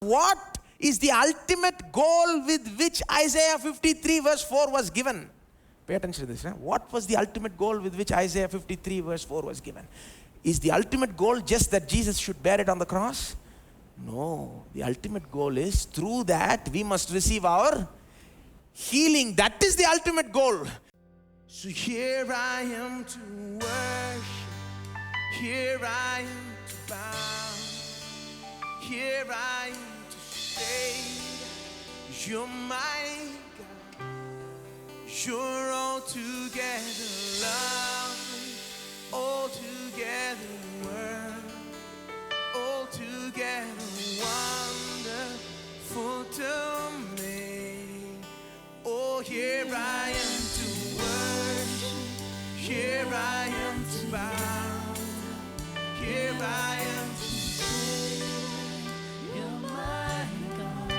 What is the ultimate goal with which Isaiah 53 verse 4 was given? Pay attention to this. What was the ultimate goal with which Isaiah 53 verse 4 was given? Is the ultimate goal just that Jesus should bear it on the cross? No. The ultimate goal is through that we must receive our healing. That is the ultimate goal. So here I am to worship. Here I am to bow. Here I am to say, you're my God. You're altogether lovely, altogether worthy, altogether wonderful to me. Oh, here I am to worship. Here I am to bow. Here I am to say, you're my God.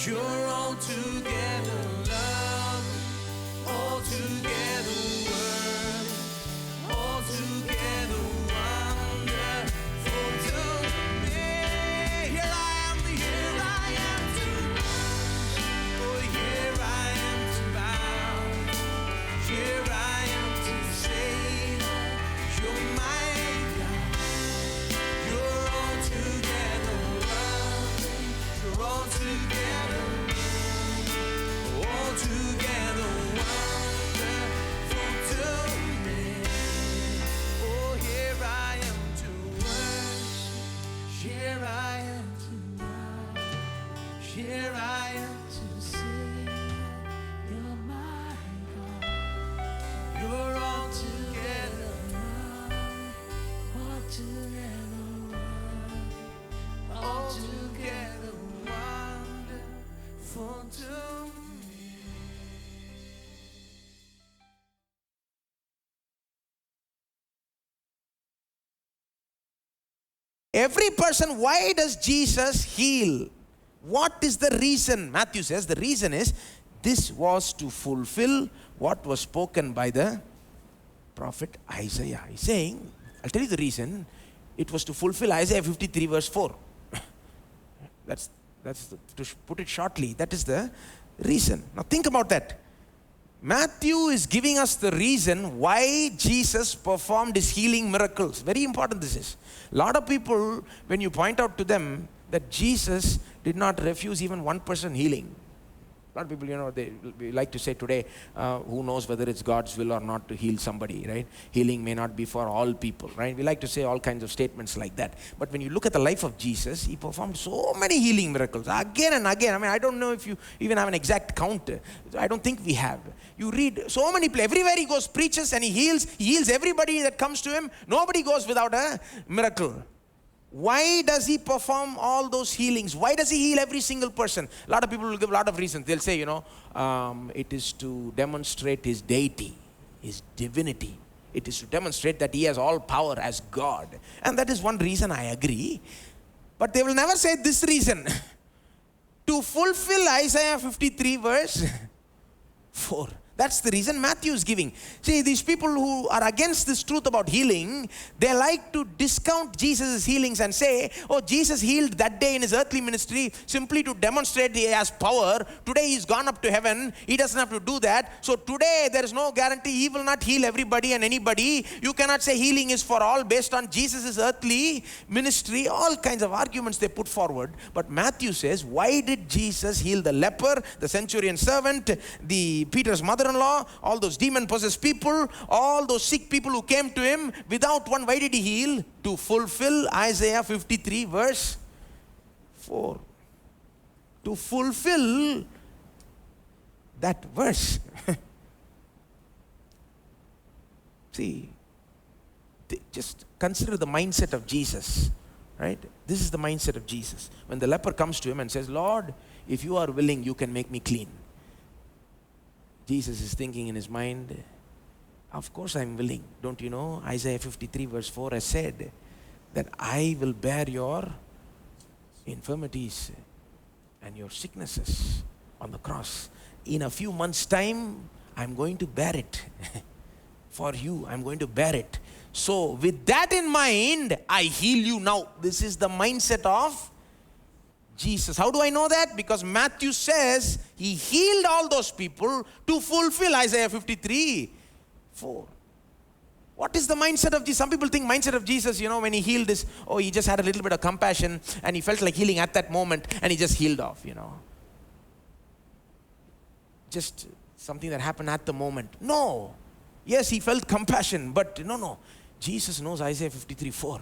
You're altogether lovely, altogether worthy, altogether wonderful to me. Here I am to worship. Oh, here I am to bow. Here I am to say, you're my God. You're altogether lovely. You're altogether wonderful to me. Oh, here I am to worship. Here I am to bow. Here I am to sing. You're my God. You're altogether altogether wonderful to me. Every person, why does Jesus heal? What is the reason? Matthew says the reason is this was to fulfill what was spoken by the prophet Isaiah. He's saying, I'll tell you the reason. It was to fulfill Isaiah 53 verse 4. That's to put it shortly, that is the reason. Now think about that. Matthew is giving us the reason why Jesus performed his healing miracles. Very important this is. A lot of people, when you point out to them that Jesus did not refuse even one person healing. A lot of people, they like to say today, who knows whether it's God's will or not to heal somebody, right? Healing may not be for all people, right? We like to say all kinds of statements like that. But when you look at the life of Jesus, he performed so many healing miracles again and again. I don't know if you even have an exact count. I don't think we have. You read so many places. Everywhere he goes, preaches and he heals everybody that comes to him. Nobody goes without a miracle. Why does he perform all those healings? Why does he heal every single person? A lot of people will give a lot of reasons. They'll say, it is to demonstrate his deity, his divinity. It is to demonstrate that he has all power as God. And that is one reason I agree. But they will never say this reason. To fulfill Isaiah 53 verse 4. That's the reason Matthew is giving. See, these people who are against this truth about healing, they like to discount Jesus' healings and say, oh, Jesus healed that day in his earthly ministry simply to demonstrate he has power. Today he's gone up to heaven. He doesn't have to do that. So today there is no guarantee he will not heal everybody and anybody. You cannot say healing is for all based on Jesus' earthly ministry. All kinds of arguments they put forward. But Matthew says, why did Jesus heal the leper, the centurion servant, the Peter's mother-in-law, all those demon-possessed people, all those sick people who came to him without one? Why did he heal? To fulfill Isaiah 53 verse 4. To fulfill that verse. See, just consider the mindset of Jesus, right? This is the mindset of Jesus. When the leper comes to him and says, Lord, if you are willing, you can make me clean. Jesus is thinking in his mind, of course I'm willing. Don't you know, Isaiah 53 verse 4 has said that I will bear your infirmities and your sicknesses on the cross. In a few months' time, I'm going to bear it. For you, I'm going to bear it. So with that in mind, I heal you now. This is the mindset of Jesus. How do I know that? Because Matthew says he healed all those people to fulfill Isaiah 53:4. What is the mindset of Jesus? Some people think mindset of Jesus, when he healed this, he just had a little bit of compassion and he felt like healing at that moment and he just healed off, Just something that happened at the moment. No. Yes, he felt compassion, but no. Jesus knows Isaiah 53:4.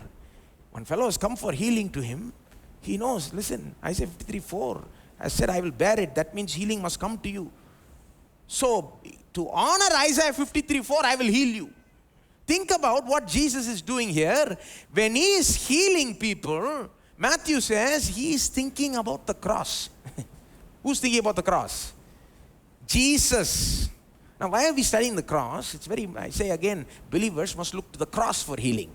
When fellow has come for healing to him, he knows, listen, Isaiah 53:4 has said, I will bear it. That means healing must come to you. So, to honor Isaiah 53:4, I will heal you. Think about what Jesus is doing here. When he is healing people, Matthew says he is thinking about the cross. Who's thinking about the cross? Jesus. Now, why are we studying the cross? I say again, believers must look to the cross for healing.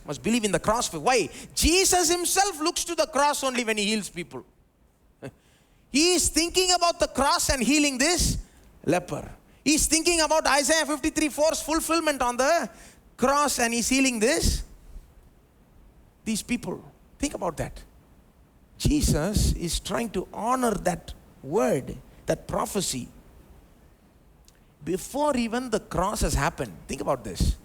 Must believe in the cross for, why? Jesus himself looks to the cross only when he heals people. He is thinking about the cross and healing this leper. He is thinking about Isaiah 53:4's fulfillment on the cross and he's healing these people. Think about that. Jesus is trying to honor that word, that prophecy, before even the cross has happened. Think about this.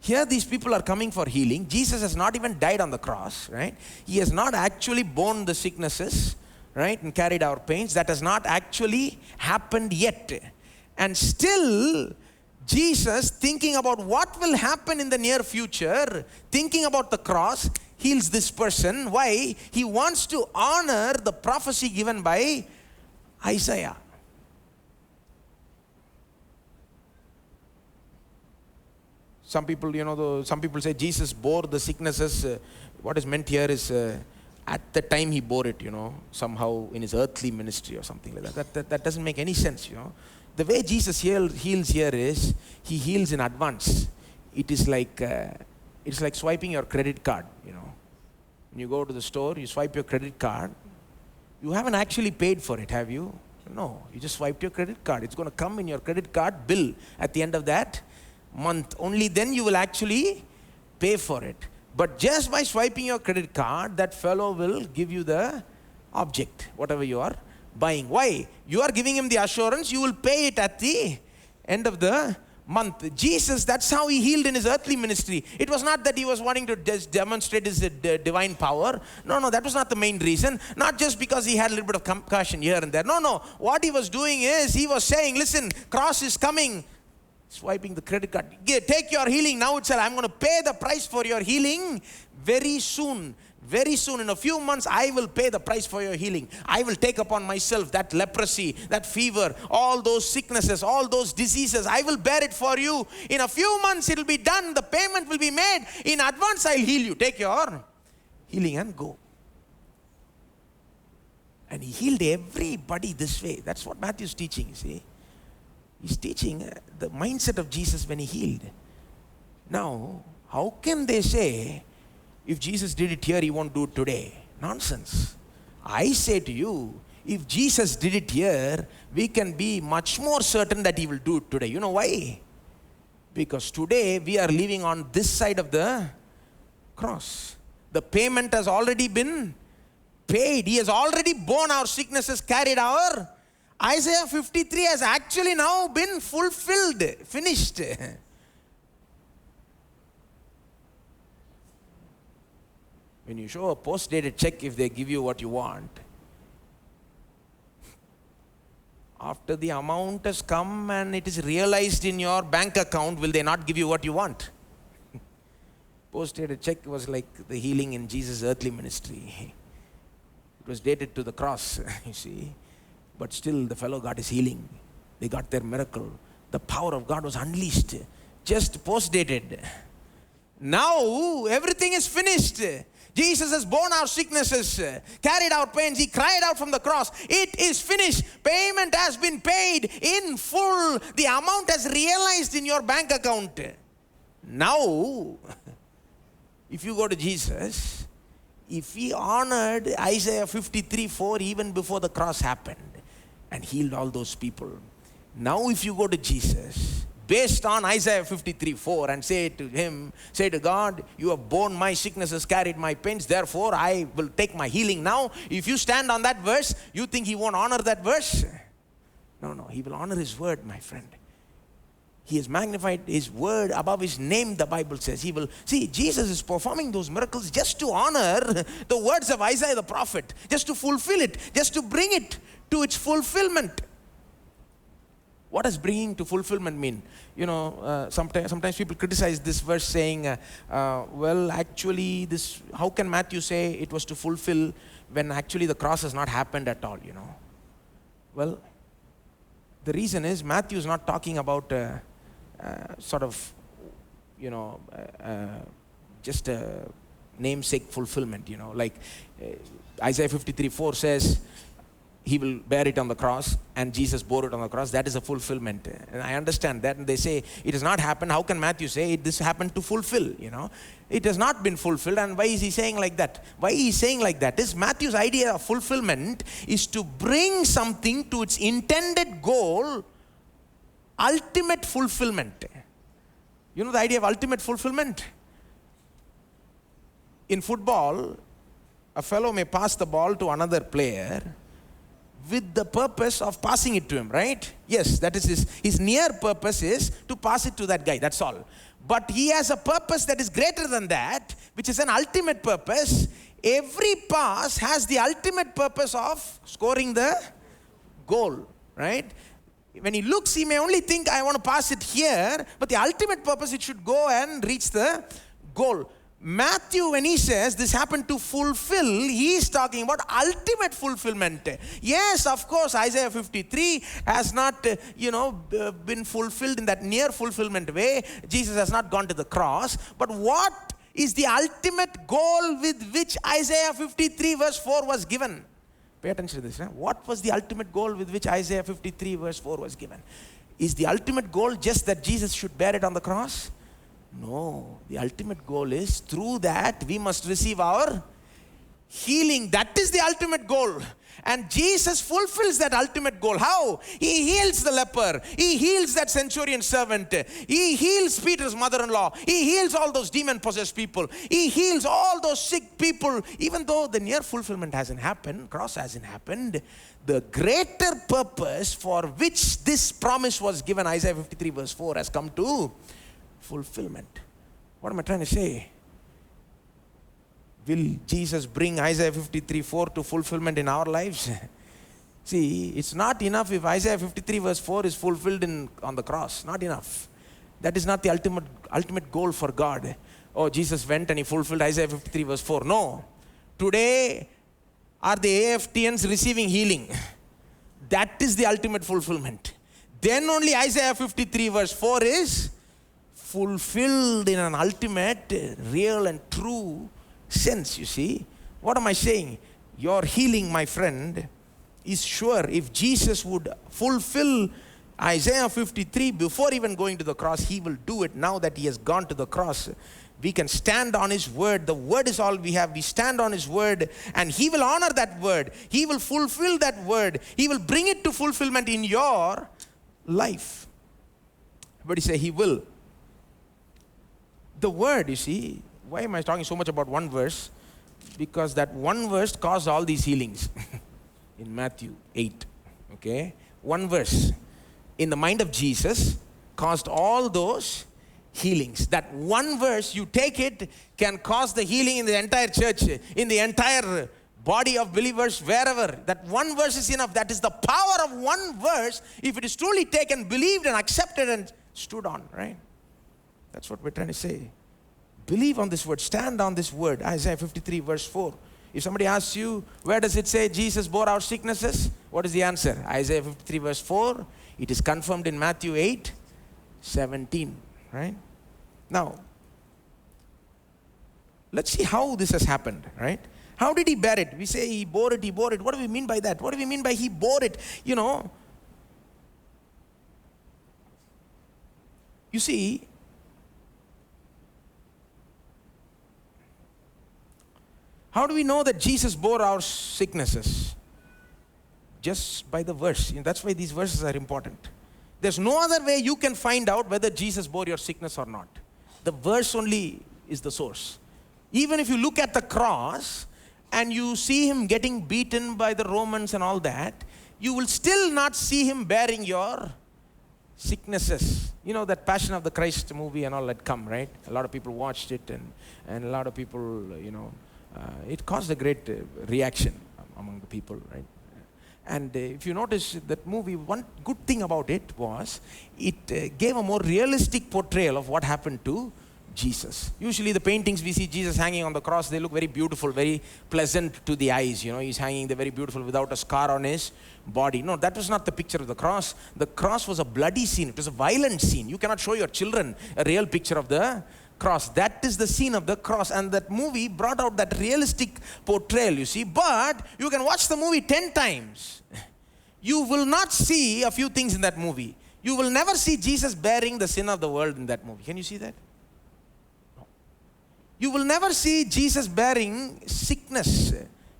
Here these people are coming for healing. Jesus has not even died on the cross, right? He has not actually borne the sicknesses, right, and carried our pains. That has not actually happened yet. And still, Jesus, thinking about what will happen in the near future, thinking about the cross, heals this person. Why? He wants to honor the prophecy given by Isaiah. Some people, some people say Jesus bore the sicknesses. What is meant here is at the time he bore it, somehow in his earthly ministry or something like that. That doesn't make any sense, The way Jesus heals here is he heals in advance. It's like swiping your credit card, When you go to the store, you swipe your credit card. You haven't actually paid for it, have you? No, you just swiped your credit card. It's going to come in your credit card bill at the end of that month. Only then you will actually pay for it. But just by swiping your credit card, that fellow will give you the object, whatever you are buying. Why? You are giving him the assurance you will pay it at the end of the month. Jesus, that's how he healed in his earthly ministry. It was not that he was wanting to just demonstrate his divine power. No, that was not the main reason. Not just because he had a little bit of compassion here and there. No. What he was doing is, he was saying, listen, cross is coming. Swiping the credit card. Take your healing now itself. I'm going to pay the price for your healing very soon. Very soon, in a few months, I will pay the price for your healing. I will take upon myself that leprosy, that fever, all those sicknesses, all those diseases. I will bear it for you. In a few months, it will be done. The payment will be made. In advance, I'll heal you. Take your healing and go. And he healed everybody this way. That's what Matthew's teaching, you see. He's teaching the mindset of Jesus when he healed. Now, how can they say, if Jesus did it here, he won't do it today? Nonsense. I say to you, if Jesus did it here, we can be much more certain that he will do it today. You know why? Because today we are living on this side of the cross. The payment has already been paid. He has already borne our sicknesses, carried our. Isaiah 53 has actually now been fulfilled, finished. When you show a post-dated check, if they give you what you want, after the amount has come and it is realized in your bank account, will they not give you what you want? Post-dated check was like the healing in Jesus' earthly ministry. It was dated to the cross, you see. But still the fellow got his healing. They got their miracle. The power of God was unleashed. Just post-dated. Now everything is finished. Jesus has borne our sicknesses, carried our pains. He cried out from the cross. It is finished. Payment has been paid in full. The amount has realized in your bank account. Now, if you go to Jesus, if he honored Isaiah 53:4 even before the cross happened and healed all those people, now if you go to Jesus, based on Isaiah 53:4 and say to God, you have borne my sicknesses, carried my pains, therefore I will take my healing now. If you stand on that verse, you think he won't honor that verse? No, he will honor his word, my friend. He has magnified his word above his name, the Bible says. He will, see, Jesus is performing those miracles just to honor the words of Isaiah the prophet, just to fulfill it, just to bring it to its fulfillment. What does bringing to fulfillment mean? Sometimes people criticize this verse saying, well, actually, how can Matthew say it was to fulfill when actually the cross has not happened at all, Well, the reason is Matthew is not talking about just a namesake fulfillment, like Isaiah 53:4 says, he will bear it on the cross, and Jesus bore it on the cross. That is a fulfillment. And I understand that. And they say, it has not happened. How can Matthew say this happened to fulfill, It has not been fulfilled. And why is he saying like that? Why he is saying like that is Matthew's idea of fulfillment is to bring something to its intended goal, ultimate fulfillment. You know the idea of ultimate fulfillment? In football, a fellow may pass the ball to another player with the purpose of passing it to him, right? Yes, that is his near purpose is to pass it to that guy, that's all. But he has a purpose that is greater than that, which is an ultimate purpose. Every pass has the ultimate purpose of scoring the goal, right? When he looks, he may only think, I want to pass it here, but the ultimate purpose, it should go and reach the goal. Matthew, when he says this happened to fulfill, he is talking about ultimate fulfillment. Yes, of course, Isaiah 53 has not, been fulfilled in that near fulfillment way. Jesus has not gone to the cross. But what is the ultimate goal with which Isaiah 53 verse 4 was given? Pay attention to this. What was the ultimate goal with which Isaiah 53 verse 4 was given? Is the ultimate goal just that Jesus should bear it on the cross? No, the ultimate goal is through that we must receive our healing. That is the ultimate goal. And Jesus fulfills that ultimate goal. How? He heals the leper. He heals that centurion servant. He heals Peter's mother-in-law. He heals all those demon-possessed people. He heals all those sick people. Even though the near fulfillment hasn't happened, cross hasn't happened, the greater purpose for which this promise was given, Isaiah 53 verse 4, has come to fulfillment. What am I trying to say? Will Jesus bring Isaiah 53:4 to fulfillment in our lives? See, it's not enough if Isaiah 53 verse 4 is fulfilled on the cross. Not enough. That is not the ultimate goal for God. Oh, Jesus went and he fulfilled Isaiah 53 verse 4. No. Today, are the AFTNs receiving healing? That is the ultimate fulfillment. Then only Isaiah 53 verse 4 is fulfilled in an ultimate, real and true sense, you see. What am I saying? Your healing, my friend, is sure. If Jesus would fulfill Isaiah 53 before even going to the cross, he will do it now that he has gone to the cross. We can stand on his word. The word is all we have. We stand on his word and he will honor that word. He will fulfill that word. He will bring it to fulfillment in your life. But he said he will. The word, you see, why am I talking so much about one verse? Because that one verse caused all these healings in Matthew 8. Okay? One verse in the mind of Jesus caused all those healings. That one verse, you take it, can cause the healing in the entire church, in the entire body of believers, wherever. That one verse is enough. That is the power of one verse, if it is truly taken, believed and accepted and stood on, right? That's what we're trying to say. Believe on this word. Stand on this word. Isaiah 53 verse 4. If somebody asks you, where does it say Jesus bore our sicknesses? What is the answer? Isaiah 53 verse 4. It is confirmed in Matthew 8, 17. Right? Now, let's see how this has happened. Right? How did he bear it? We say he bore it, he bore it. What do we mean by that? What do we mean by he bore it? You see, how do we know that Jesus bore our sicknesses? Just by the verse. That's why these verses are important. There's no other way you can find out whether Jesus bore your sickness or not. The verse only is the source. Even if you look at the cross and you see him getting beaten by the Romans and all that, you will still not see him bearing your sicknesses. You know that Passion of the Christ movie and all that come, right? A lot of people watched it, and a lot of people, it caused a great reaction among the people, right? And if you notice that movie, one good thing about it was it gave a more realistic portrayal of what happened to Jesus. Usually the paintings we see Jesus hanging on the cross, they look very beautiful, very pleasant to the eyes. He's hanging there very beautiful without a scar on his body. No, that was not the picture of the cross. The cross was a bloody scene. It was a violent scene. You cannot show your children a real picture of the cross. That is the scene of the cross, and that movie brought out that realistic portrayal, you see. But you can watch the movie 10 times. You will not see a few things in that movie. You will never see Jesus bearing the sin of the world in that movie. Can you see that? No. You will never see Jesus bearing sickness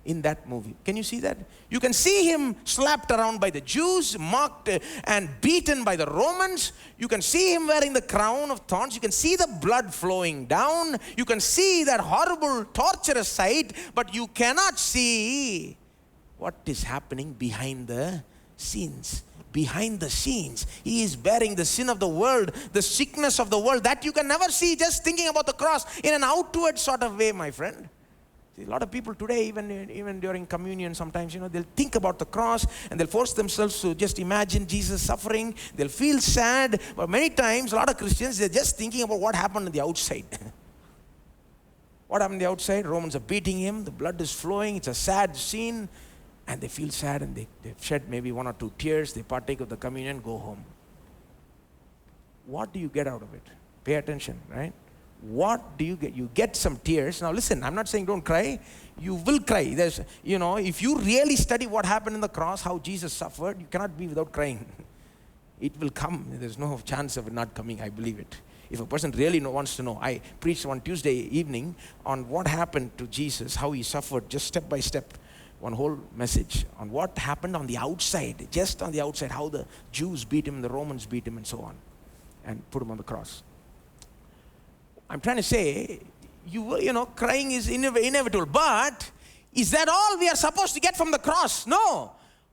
in that movie. Can you see that? You can see him slapped around by the Jews, mocked and beaten by the Romans. You can see him wearing the crown of thorns. You can see the blood flowing down. You can see that horrible, torturous sight, but you cannot see what is happening behind the scenes. Behind the scenes, he is bearing the sin of the world, the sickness of the world, that you can never see just thinking about the cross in an outward sort of way, my friend. See, a lot of people today, even during communion, sometimes, they'll think about the cross and they'll force themselves to just imagine Jesus suffering. They'll feel sad, but many times, a lot of Christians, they're just thinking about what happened on the outside. What happened on the outside? Romans are beating him, the blood is flowing, it's a sad scene, and they feel sad and they shed maybe 1 or 2 tears, they partake of the communion, go home. What do you get out of it? Pay attention, right? What do you get? You get some tears. Now listen, I'm not saying don't cry. You will cry. There's, if you really study what happened in the cross, how Jesus suffered, you cannot be without crying. It will come. There's no chance of it not coming. I believe it. If a person really wants to know. I preached one Tuesday evening on what happened to Jesus, how he suffered, just step by step. One whole message on what happened on the outside, just on the outside, how the Jews beat him, the Romans beat him, and so on, and put him on the cross. I'm trying to say, crying is inevitable. But is that all we are supposed to get from the cross? No.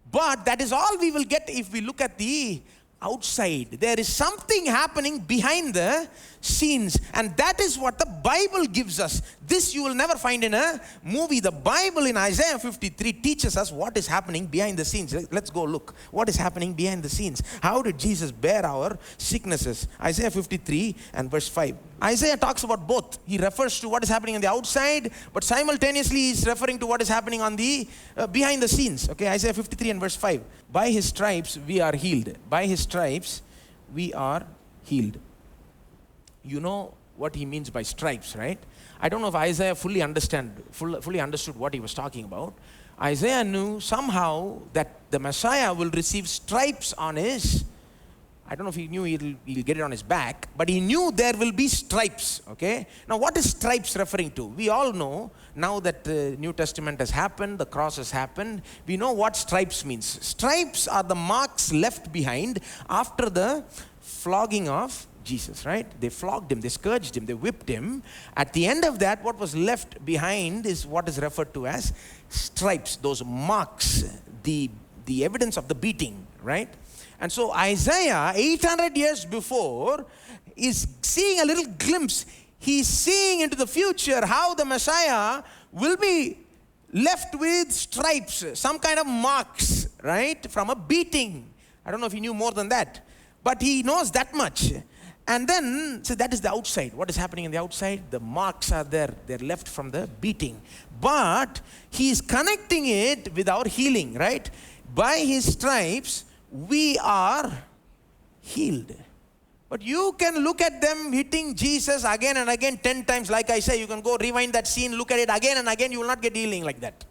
But that is all we will get if we look at the outside. There is something happening behind the scenes, and that is what the Bible gives us. This you will never find in a movie. The Bible in Isaiah 53 teaches us what is happening behind the scenes. Let's go look. What is happening behind the scenes? How did Jesus bear our sicknesses? Isaiah 53 and verse 5. Isaiah talks about both. He refers to what is happening on the outside, but simultaneously he's referring to what is happening on the behind the scenes. Okay, Isaiah 53 and verse 5. By his stripes we are healed. By his stripes we are healed. You know what he means by stripes, right? I don't know if Isaiah fully understood what he was talking about. Isaiah knew somehow that the Messiah will receive stripes on his, I don't know if he knew he'll get it on his back, but he knew there will be stripes, okay? Now what is stripes referring to? We all know, now that the New Testament has happened, the cross has happened, we know what stripes means. Stripes are the marks left behind after the flogging of Jesus, right? They flogged him, they scourged him, they whipped him. At the end of that, what was left behind is what is referred to as stripes, those marks, the evidence of the beating, right? And so Isaiah, 800 years before, is seeing a little glimpse. He's seeing into the future how the Messiah will be left with stripes, some kind of marks, right? From a beating. I don't know if he knew more than that, but he knows that much. And then, so that is the outside. What is happening in the outside? The marks are there. They're left from the beating. But he is connecting it with our healing, right? By his stripes, we are healed. But you can look at them hitting Jesus again and again 10 times. Like I say, you can go rewind that scene, look at it again and again. You will not get healing like that.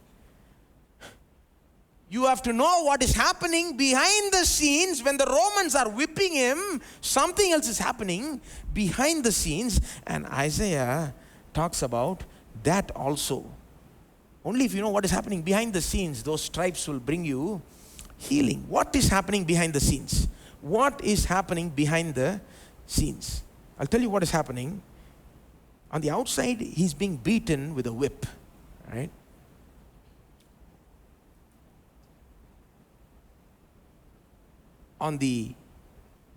You have to know what is happening behind the scenes. When the Romans are whipping him, something else is happening behind the scenes. And Isaiah talks about that also. Only if you know what is happening behind the scenes, those stripes will bring you healing. What is happening behind the scenes? what is happening behind the scenes. I'll tell you what is happening. On the outside, he's being beaten with a whip, right?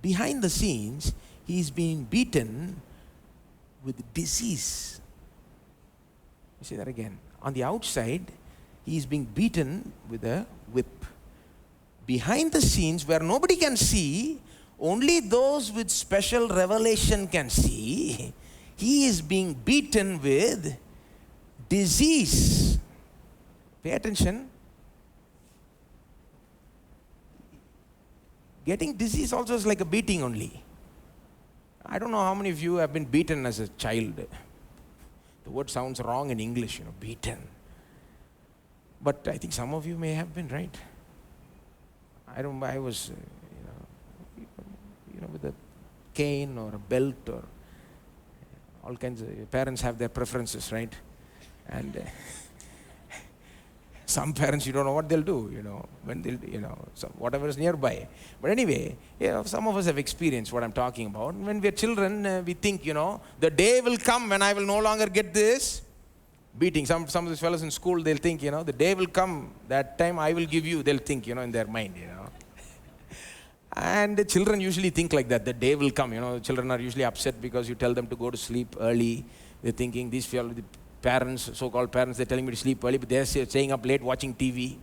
Behind the scenes, he's being beaten with disease. You see that again. On the outside, he's being beaten with a whip. Behind the scenes, where nobody can see, only those with special revelation can see, he is being beaten with disease. Pay attention. Getting disease also is like a beating only. I don't know how many of you have been beaten as a child. The word sounds wrong in English, beaten. But I think some of you may have been, right? I was, with a cane or a belt or all kinds of, parents have their preferences, right? And some parents, you don't know what they'll do, when they'll, so whatever is nearby. But anyway, some of us have experienced what I'm talking about. When we're children, we think, the day will come when I will no longer get this beating. Some of these fellows in school, they'll think, the day will come, that time I will give you, they'll think, in their mind, And the children usually think like that, the day will come, The children are usually upset because you tell them to go to sleep early. They're thinking, these parents, so-called parents, they're telling me to sleep early, but they're staying up late watching TV.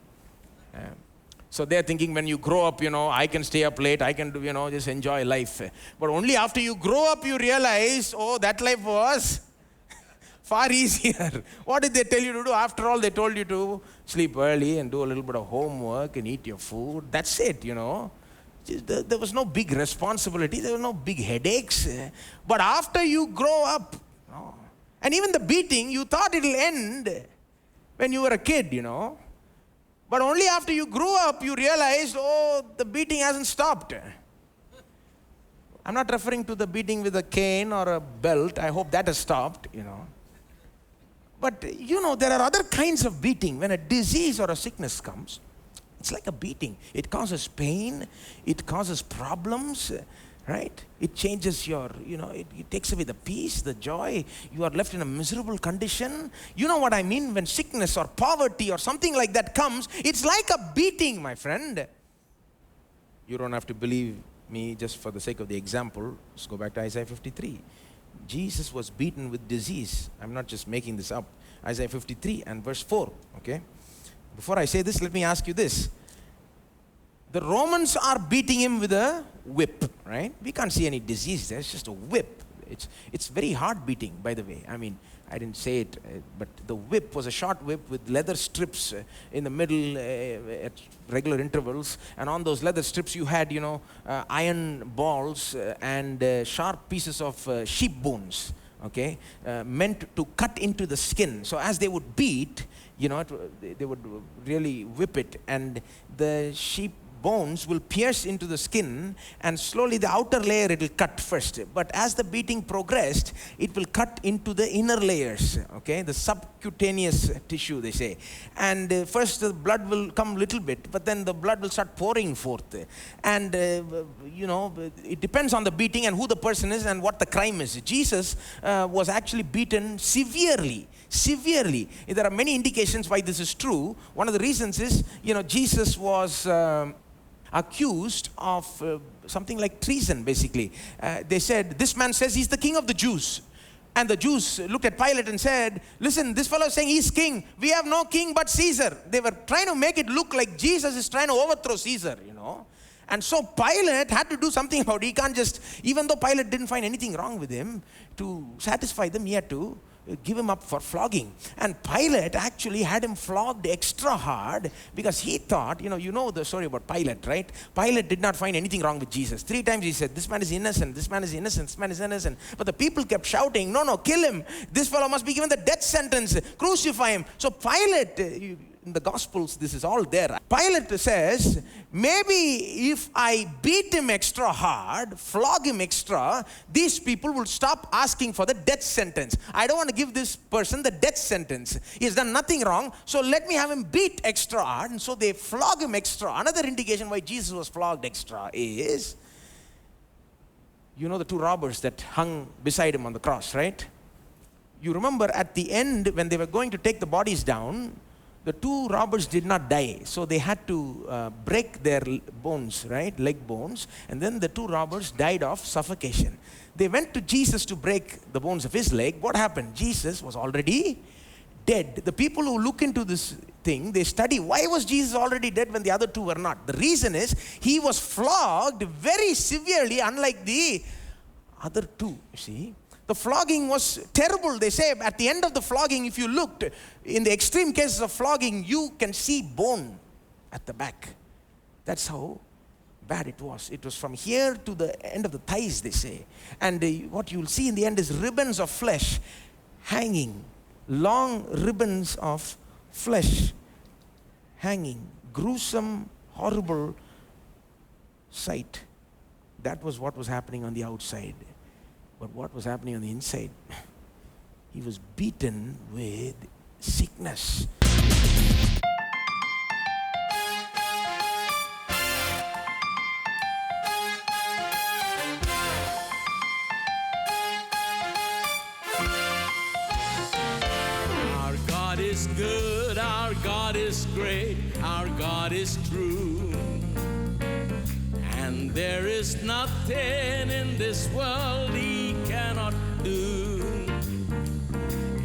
So they're thinking, when you grow up, I can stay up late, I can do, just enjoy life. But only after you grow up, you realize, that life was far easier. What did they tell you to do? After all, they told you to sleep early and do a little bit of homework and eat your food. That's it, There was no big responsibility. There were no big headaches. But after you grow up, and even the beating, you thought it'll end when you were a kid, But only after you grew up, you realized, the beating hasn't stopped. I'm not referring to the beating with a cane or a belt. I hope that has stopped, But, there are other kinds of beating. When a disease or a sickness comes, it's like a beating. It causes pain. It causes problems. Right? It changes your, it takes away the peace, the joy. You are left in a miserable condition. You know what I mean? When sickness or poverty or something like that comes, it's like a beating, my friend. You don't have to believe me just for the sake of the example. Let's go back to Isaiah 53. Jesus was beaten with disease. I'm not just making this up. Isaiah 53 and verse 4, okay? Before I say this, let me ask you this. The Romans are beating him with a whip, right? We can't see any disease there. It's just a whip. It's very hard beating, by the way. I mean, I didn't say it, but the whip was a short whip with leather strips in the middle at regular intervals. And on those leather strips, you had, iron balls and sharp pieces of sheep bones, okay, meant to cut into the skin. So as they would beat, they would really whip it, and the sheep bones will pierce into the skin, and slowly the outer layer it will cut first. But as the beating progressed, it will cut into the inner layers, okay, the subcutaneous tissue, they say. And first the blood will come a little bit, but then the blood will start pouring forth. And, it depends on the beating and who the person is and what the crime is. Jesus was actually beaten severely. There are many indications why this is true. One of the reasons is, Jesus was accused of something like treason, basically. They said, this man says he's the king of the Jews. And the Jews looked at Pilate and said, listen, this fellow is saying he's king. We have no king but Caesar. They were trying to make it look like Jesus is trying to overthrow Caesar, And so Pilate had to do something about it. He can't just, even though Pilate didn't find anything wrong with him, to satisfy them, he had to give him up for flogging. And Pilate actually had him flogged extra hard because he thought, you know the story about Pilate, right? Pilate did not find anything wrong with Jesus. 3 times he said, this man is innocent, this man is innocent, this man is innocent. But the people kept shouting, no, kill him. This fellow must be given the death sentence. Crucify him. So Pilate, in the Gospels, this is all there. Pilate says, maybe if I beat him extra hard, flog him extra, these people will stop asking for the death sentence. I don't want to give this person the death sentence. He has done nothing wrong, so let me have him beat extra hard. And so they flog him extra. Another indication why Jesus was flogged extra is You know the two robbers that hung beside him on the cross, right? You remember at the end when they were going to take the bodies down, the two robbers did not die. So they had to break their bones, right? Leg bones. And then the two robbers died of suffocation. They went to Jesus to break the bones of his leg. What happened? Jesus was already dead. The people who look into this thing, they study why was Jesus already dead when the other two were not. The reason is he was flogged very severely, unlike the other two. You see, the flogging was terrible. They say at the end of the flogging, if you looked in the extreme cases of flogging, you can see bone at the back. That's how bad it was. It was from here to the end of the thighs, they say. And what you'll see in the end is ribbons of flesh hanging. Long ribbons of flesh hanging. Gruesome, horrible sight. That was what was happening on the outside. But what was happening on the inside? He was beaten with sickness. Our God is good, our God is great, our God is true. And there is nothing in this world he cannot do.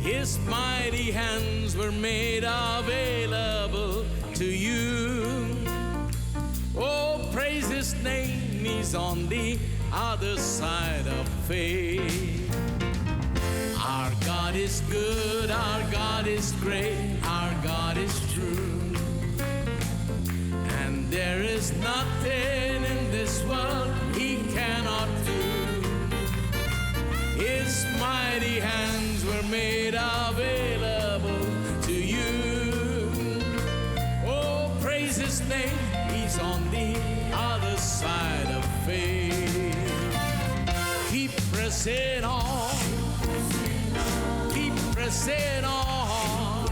His mighty hands were made available to you. Oh, praise his name, he's on the other side of faith. Our God is good, our God is great, our God is true. And there is nothing in this world he cannot do. His mighty hands were made available to you. Oh, praise his name, he's on the other side of faith. Keep pressing on. Keep pressing on.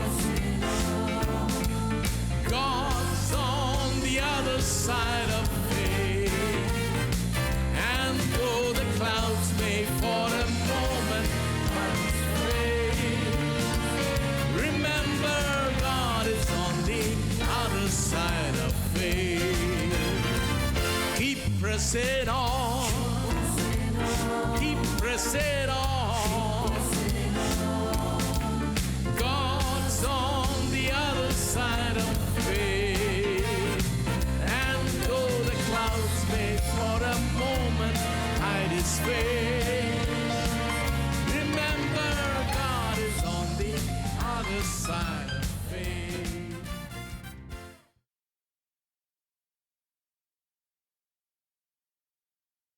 God's on the other side of faith. And though the clouds may for a moment fade, remember God is on the other side of faith. Keep pressing on. Keep pressing on. God's on the other side of faith. And though the clouds may for a moment hide his face, remember God is on the other side.